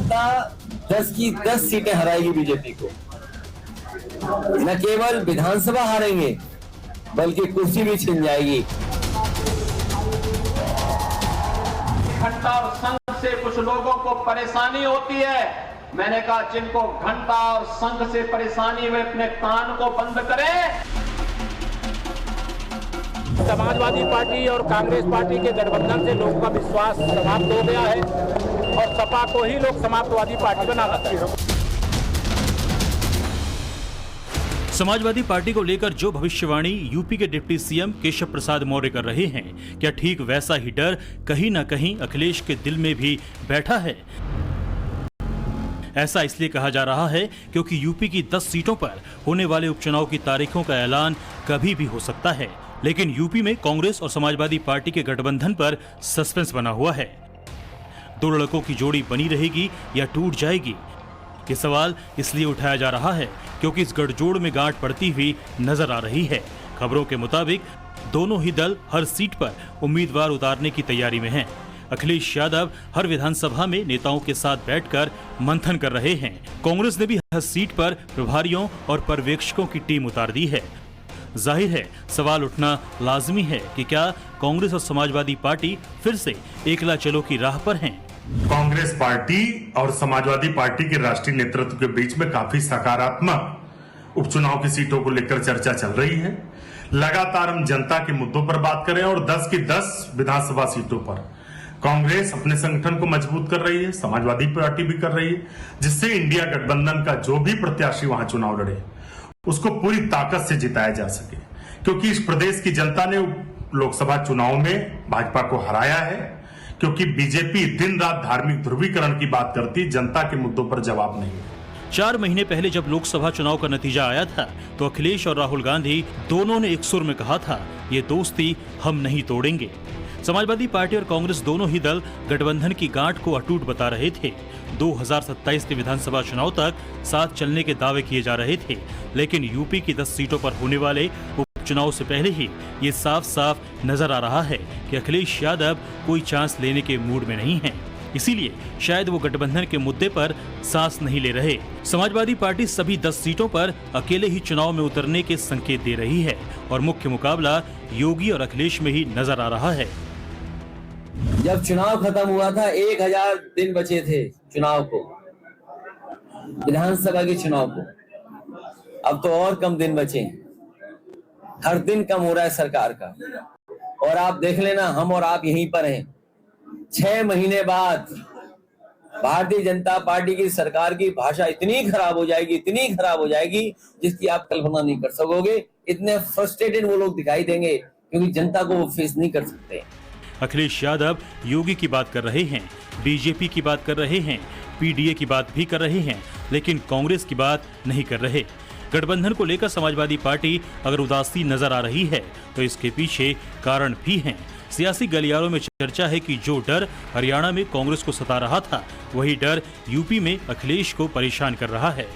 जनता 10 की 10 सीटें हराएगी बीजेपी को। न केवल विधानसभा हारेंगे बल्कि कुर्सी भी छिन जाएगी। घंटा और संघ से कुछ लोगों को परेशानी होती है। मैंने कहा जिनको घंटा और संघ से परेशानी हुए अपने कान को बंद करें। समाजवादी पार्टी और कांग्रेस पार्टी के गठबंधन से लोगों का विश्वास समाप्त हो गया है और सपा को ही लोग समाजवादी पार्टी बनाना चाहते हैं। समाजवादी पार्टी को लेकर जो भविष्यवाणी यूपी के डिप्टी सीएम केशव प्रसाद मौर्य कर रहे हैं, क्या ठीक वैसा ही डर कहीं न कहीं अखिलेश के दिल में भी बैठा है? ऐसा इसलिए कहा जा रहा है क्योंकि यूपी की 10 सीटों पर होने वाले उपचुनाव की तारीखों का ऐलान कभी भी हो सकता है, लेकिन यूपी में कांग्रेस और समाजवादी पार्टी के गठबंधन पर सस्पेंस बना हुआ है। दो लड़कों की जोड़ी बनी रहेगी या टूट जाएगी, ये सवाल इसलिए उठाया जा रहा है क्योंकि इस गठजोड़ में गांठ पड़ती हुई नजर आ रही है। खबरों के मुताबिक दोनों ही दल हर सीट पर उम्मीदवार उतारने की तैयारी में हैं। अखिलेश यादव हर विधानसभा में नेताओं के साथ बैठकर मंथन कर रहे हैं। कांग्रेस ने भी हर सीट पर प्रभारियों और पर्यवेक्षकों की टीम उतार दी है। जाहिर है सवाल उठना लाजमी है कि क्या कांग्रेस और समाजवादी पार्टी फिर से एकला चलो की राह पर हैं? कांग्रेस पार्टी और समाजवादी पार्टी के राष्ट्रीय नेतृत्व के बीच में काफी सकारात्मक उपचुनाव की सीटों को लेकर चर्चा चल रही है। लगातार हम जनता के मुद्दों पर बात कर रहे हैं और 10 की 10 विधानसभा सीटों पर कांग्रेस अपने संगठन को मजबूत कर रही है, समाजवादी पार्टी भी कर रही है, जिससे इंडिया गठबंधन का जो भी प्रत्याशी वहां चुनाव लड़े उसको पूरी ताकत से जिताया जा सके, क्योंकि इस प्रदेश की जनता ने लोकसभा चुनाव में भाजपा को हराया है। क्योंकि बीजेपी दिन रात धार्मिक ध्रुवीकरण की बात करती, जनता के मुद्दों पर जवाब नहीं। 4 महीने पहले जब लोकसभा चुनाव का नतीजा आया था तो अखिलेश और राहुल गांधी दोनों ने एक सुर में कहा था, ये दोस्ती हम नहीं तोड़ेंगे। समाजवादी पार्टी और कांग्रेस दोनों ही दल गठबंधन की गांठ को अटूट बता रहे थे। 2027 के विधानसभा चुनाव तक साथ चलने के दावे किए जा रहे थे, लेकिन यूपी की 10 सीटों पर होने वाले उपचुनाव से पहले ही ये साफ साफ नजर आ रहा है कि अखिलेश यादव कोई चांस लेने के मूड में नहीं है। इसीलिए शायद वो गठबंधन के मुद्दे पर सांस नहीं ले रहे। समाजवादी पार्टी सभी 10 सीटों पर अकेले ही चुनाव में उतरने के संकेत दे रही है और मुख्य मुकाबला योगी और अखिलेश में ही नजर आ रहा है। जब चुनाव खत्म हुआ था 1000 दिन बचे थे चुनाव को, विधानसभा के चुनाव को। अब तो और कम दिन बचे हैं, हर दिन कम हो रहा है सरकार का। और आप देख लेना, हम और आप यहीं पर हैं। 6 महीने बाद भारतीय जनता पार्टी की सरकार की भाषा इतनी खराब हो जाएगी, इतनी खराब हो जाएगी जिसकी आप कल्पना नहीं कर सकोगे। इतने फ्रस्ट्रेटेड वो लोग दिखाई देंगे क्योंकि जनता को वो फेस नहीं कर सकते। अखिलेश यादव योगी की बात कर रहे हैं, बीजेपी की बात कर रहे हैं, पीडीए की बात भी कर रहे हैं, लेकिन कांग्रेस की बात नहीं कर रहे। गठबंधन को लेकर समाजवादी पार्टी अगर उदासीन नजर आ रही है तो इसके पीछे कारण भी हैं। सियासी गलियारों में चर्चा है कि जो डर हरियाणा में कांग्रेस को सता रहा था, वही डर यूपी में अखिलेश को परेशान कर रहा है।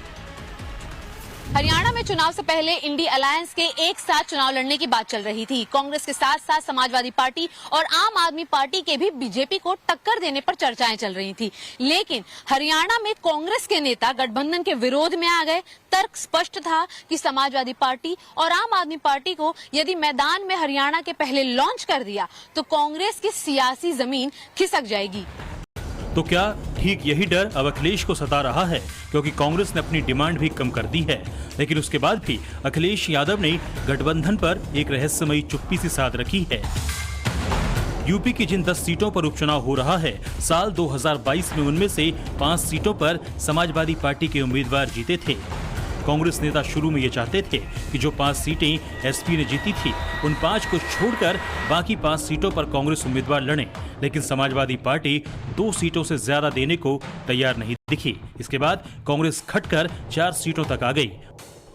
हरियाणा में चुनाव से पहले इंडी अलायंस के एक साथ चुनाव लड़ने की बात चल रही थी। कांग्रेस के साथ साथ समाजवादी पार्टी और आम आदमी पार्टी के भी बीजेपी को टक्कर देने पर चर्चाएं चल रही थी। लेकिन हरियाणा में कांग्रेस के नेता गठबंधन के विरोध में आ गए। तर्क स्पष्ट था कि समाजवादी पार्टी और आम आदमी पार्टी को यदि मैदान में हरियाणा के पहले लॉन्च कर दिया तो कांग्रेस की सियासी जमीन खिसक जाएगी। तो क्या ठीक यही डर अब अखिलेश को सता रहा है? क्योंकि कांग्रेस ने अपनी डिमांड भी कम कर दी है, लेकिन उसके बाद भी अखिलेश यादव ने गठबंधन पर एक रहस्यमयी चुप्पी सी साध रखी है। यूपी की जिन 10 सीटों पर उपचुनाव हो रहा है, साल 2022 में उनमें से 5 सीटों पर समाजवादी पार्टी के उम्मीदवार जीते थे। कांग्रेस नेता शुरू में ये चाहते थे कि जो 5 सीटें एसपी ने जीती थी, उन 5 को छोड़कर बाकी 5 सीटों पर कांग्रेस उम्मीदवार लड़े, लेकिन समाजवादी पार्टी 2 सीटों से ज्यादा देने को तैयार नहीं दिखी। इसके बाद कांग्रेस खटकर 4 सीटों तक आ गई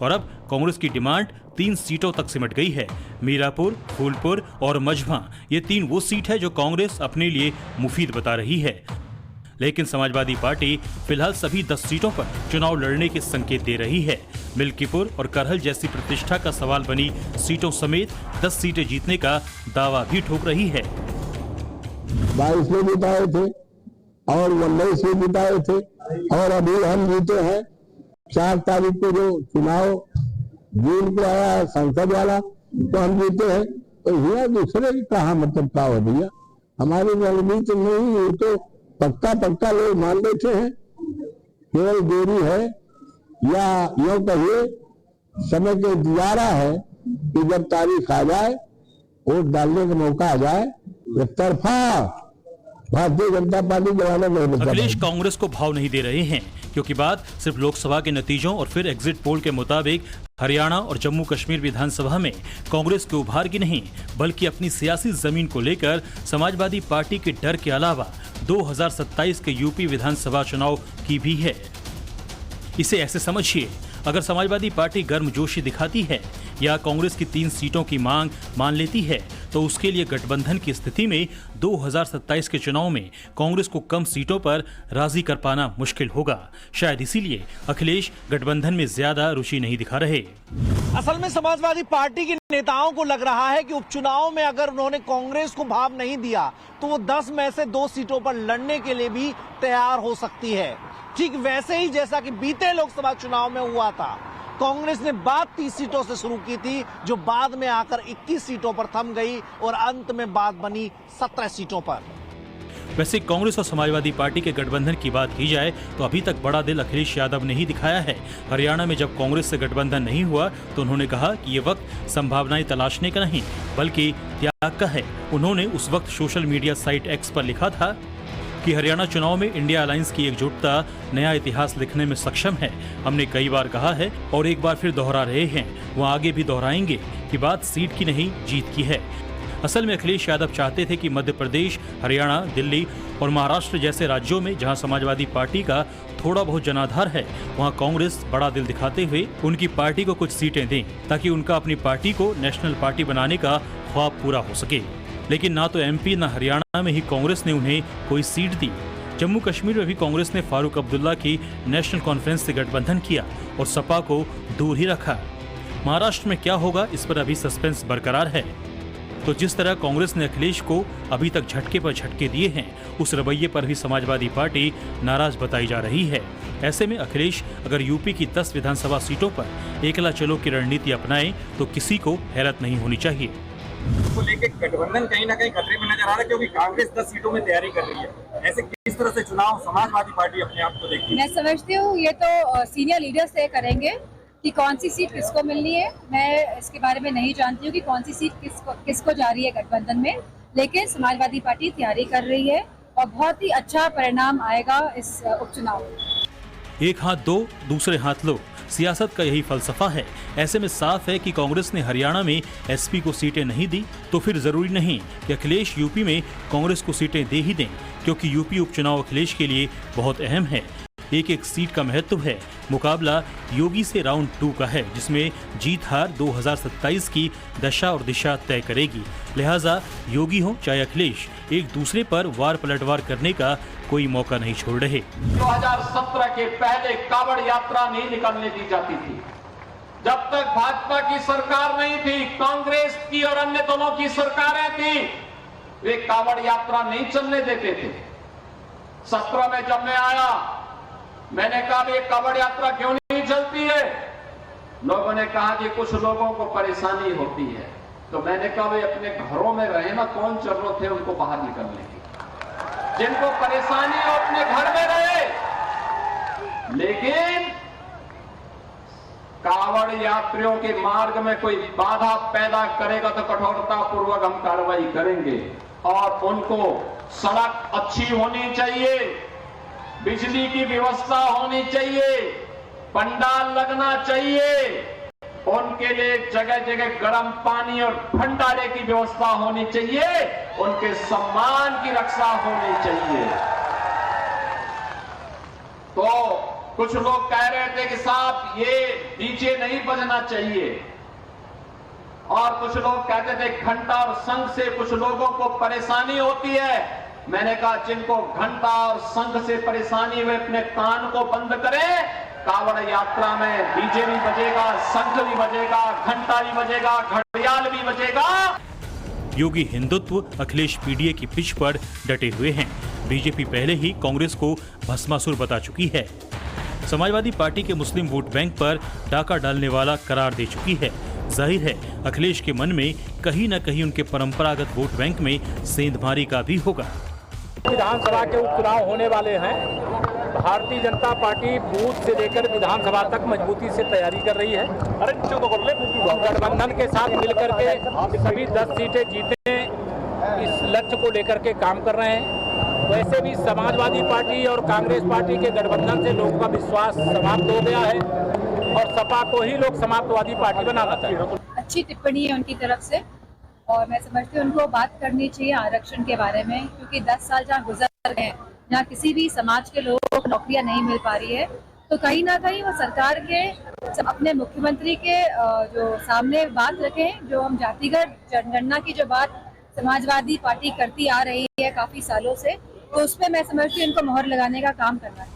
और अब कांग्रेस की डिमांड 3 सीटों तक सिमट गई है। मीरापुर, फूलपुर और मझवा, ये 3 वो सीट है जो कांग्रेस अपने लिए मुफीद बता रही है। लेकिन समाजवादी पार्टी फिलहाल सभी 10 सीटों पर चुनाव लड़ने के संकेत दे रही है। मिल्कीपुर और करहल जैसी प्रतिष्ठा का सवाल बनी सीटों समेत 10 सीटें जीतने का दावा भी ठोक रही है। 22 में जिताए थे, और वनडे से जिताए थे, और अभी हम जीते हैं 4 तारीख को जो चुनाव जून को आया है संसद वाला, तो हम जीते हैं। तो भैया दूसरे कहाँ मतलब का हो भैया, हमारी रणनीति नहीं, ये तो पक्का लोग मान बैठे हैं। केवल देरी है या यूं कहिए समय के इंतजार है कि जब तारीख आ जाए, वोट डालने का मौका आ जाए, एक तरफा भारतीय जनता पार्टी जवाना नहीं बचा। अखिलेश कांग्रेस को भाव नहीं दे रहे हैं, क्योंकि बात सिर्फ लोकसभा के नतीजों और फिर एग्जिट पोल के मुताबिक हरियाणा और जम्मू कश्मीर विधानसभा में कांग्रेस के उभार की नहीं, बल्कि अपनी सियासी जमीन को लेकर समाजवादी पार्टी के डर के अलावा 2027 के यूपी विधानसभा चुनाव की भी है। इसे ऐसे समझिए, अगर समाजवादी पार्टी गर्मजोशी दिखाती है या कांग्रेस की 3 सीटों की मांग मान लेती है, तो उसके लिए गठबंधन की स्थिति में 2027 के चुनाव में कांग्रेस को कम सीटों पर राजी कर पाना मुश्किल होगा। शायद इसीलिए अखिलेश गठबंधन में ज्यादा रुचि नहीं दिखा रहे। असल में समाजवादी पार्टी के नेताओं को लग रहा है कि उपचुनाव में अगर उन्होंने कांग्रेस को भाव नहीं दिया तो वो 10 में से 2 सीटों पर लड़ने के लिए भी तैयार हो सकती है। ठीक वैसे ही जैसा कि बीते लोकसभा चुनाव में हुआ था। कांग्रेस ने बात 30 सीटों से शुरू की थी, जो बाद में आकर 21 सीटों पर थम गई और अंत में बात बनी 17 सीटों पर। वैसे कांग्रेस और समाजवादी पार्टी के गठबंधन की बात की जाए तो अभी तक बड़ा दिल अखिलेश यादव ने ही दिखाया है। हरियाणा में जब कांग्रेस से गठबंधन नहीं हुआ तो उन्होंने कहा कि ये वक्त संभावनाएं तलाशने का नहीं बल्कि त्याग का है। उन्होंने उस वक्त सोशल मीडिया साइट एक्स पर लिखा था कि हरियाणा चुनाव में इंडिया अलायंस की एकजुटता नया इतिहास लिखने में सक्षम है। हमने कई बार कहा है और एक बार फिर दोहरा रहे हैं, वह आगे भी दोहराएंगे कि बात सीट की नहीं जीत की है। असल में अखिलेश यादव चाहते थे कि मध्य प्रदेश, हरियाणा, दिल्ली और महाराष्ट्र जैसे राज्यों में जहां समाजवादी पार्टी का थोड़ा बहुत जनाधार है, वहां कांग्रेस बड़ा दिल दिखाते हुए उनकी पार्टी को कुछ सीटें दें, ताकि उनका अपनी पार्टी को नेशनल पार्टी बनाने का ख्वाब पूरा हो सके। लेकिन ना तो एमपी ना हरियाणा में ही कांग्रेस ने उन्हें कोई सीट दी। जम्मू कश्मीर में भी कांग्रेस ने फारूक अब्दुल्ला की नेशनल कॉन्फ्रेंस से गठबंधन किया और सपा को दूर ही रखा। महाराष्ट्र में क्या होगा, इस पर अभी सस्पेंस बरकरार है। तो जिस तरह कांग्रेस ने अखिलेश को अभी तक झटके पर झटके दिए हैं, उस रवैये पर भी समाजवादी पार्टी नाराज बताई जा रही है। ऐसे में अखिलेश अगर यूपी की 10 विधानसभा सीटों पर एकला चलो की रणनीति अपनाएं तो किसी को हैरत नहीं होनी चाहिए। को लेकर गठबंधन कहीं ना कहीं खतरे में नजर आ रहा है, क्योंकि कांग्रेस 10 सीटों में तैयारी कर रही है। ऐसे किस तरह से चुनाव समाजवादी पार्टी अपने आप को देखती है? मैं समझती हूँ ये तो सीनियर लीडर्स तय करेंगे कि कौन सी सीट किसको मिलनी है। मैं इसके बारे में नहीं जानती हूँ कि कौन सी सीट किसको जा रही है गठबंधन में, लेकिन समाजवादी पार्टी तैयारी कर रही है और बहुत ही अच्छा परिणाम आएगा इस उपचुनाव में। एक हाथ दो, दूसरे हाथ लो, सियासत का यही फलसफा है। ऐसे में साफ है कि कांग्रेस ने हरियाणा में एसपी को सीटें नहीं दी तो फिर जरूरी नहीं कि अखिलेश यूपी में कांग्रेस को सीटें दे ही दें, क्योंकि यूपी उपचुनाव अखिलेश के लिए बहुत अहम है। एक एक सीट का महत्व है। मुकाबला योगी से राउंड 2 का है, जिसमें जीत हार 2027 की दशा और दिशा तय करेगी। लिहाजा योगी हो चाहे अखिलेश, एक दूसरे पर वार पलटवार करने का कोई मौका नहीं छोड़ रहे। 2017 के पहले कावड़ यात्रा नहीं निकलने दी जाती थी। जब तक भाजपा की सरकार नहीं थी, कांग्रेस की और अन्य दोनों की सरकारें थी, वे कावड़ यात्रा नहीं चलने देते थे। 17 में जब मैं आया, मैंने कहा ये कावड़ यात्रा क्यों नहीं चलती है? लोगों ने कहा कि कुछ लोगों को परेशानी होती है। तो मैंने कहा वे अपने घरों में रहे ना, कौन जरूरत है उनको बाहर निकलने की? जिनको परेशानी हो अपने घर में रहे। लेकिन कावड़ यात्रियों के मार्ग में कोई बाधा पैदा करेगा तो कठोरता पूर्वक हम कार्रवाई करेंगे। और उनको सड़क अच्छी होनी चाहिए, बिजली की व्यवस्था होनी चाहिए, पंडाल लगना चाहिए, उनके लिए जगह जगह गर्म पानी और भंडारे की व्यवस्था होनी चाहिए, उनके सम्मान की रक्षा होनी चाहिए। तो कुछ लोग कह रहे थे कि साहब ये डीजे नहीं बजना चाहिए, और कुछ लोग कहते थे घंटा और शंख से कुछ लोगों को परेशानी होती है। मैंने कहा जिनको घंटा और शंख से परेशानी हुई अपने कान को बंद करें। कावड़ यात्रा में डीजे भी बजेगा, शंख भी बजेगा, घंटा भी बजेगा, घड़ियाल भी बजेगा। योगी हिंदुत्व, अखिलेश पीडीए की पिच पर डटे हुए हैं। बीजेपी पहले ही कांग्रेस को भस्मासुर बता चुकी है। समाजवादी पार्टी के मुस्लिम वोट बैंक पर डाका डालने वाला करार दे चुकी है। जाहिर है अखिलेश के मन में कहीं न कहीं उनके परंपरागत वोट बैंक में सेंधमारी का भी होगा। विधानसभा के उपचुनाव होने वाले हैं। भारतीय जनता पार्टी बूथ से लेकर विधानसभा तक मजबूती से तैयारी कर रही है। गठबंधन के साथ मिलकर के सभी 10 सीटें जीते इस लक्ष्य को लेकर के काम कर रहे हैं। वैसे भी समाजवादी पार्टी और कांग्रेस पार्टी के गठबंधन से लोगों का विश्वास समाप्त हो गया है और सपा को ही लोग समाजवादी पार्टी बनाना चाहते हैं। अच्छी टिप्पणी है उनकी तरफ से और मैं समझती हूँ उनको बात करनी चाहिए आरक्षण के बारे में, क्योंकि 10 साल जहाँ गुजर गए, जहाँ किसी भी समाज के लोगों को नौकरियाँ नहीं मिल पा रही है, तो कहीं ना कहीं वो सरकार के अपने मुख्यमंत्री के जो सामने बात रखें, जो हम जातिगत जनगणना की जो बात समाजवादी पार्टी करती आ रही है काफी सालों से, तो उस पर मैं समझती हूँ इनको मोहर लगाने का काम करना चाहिए।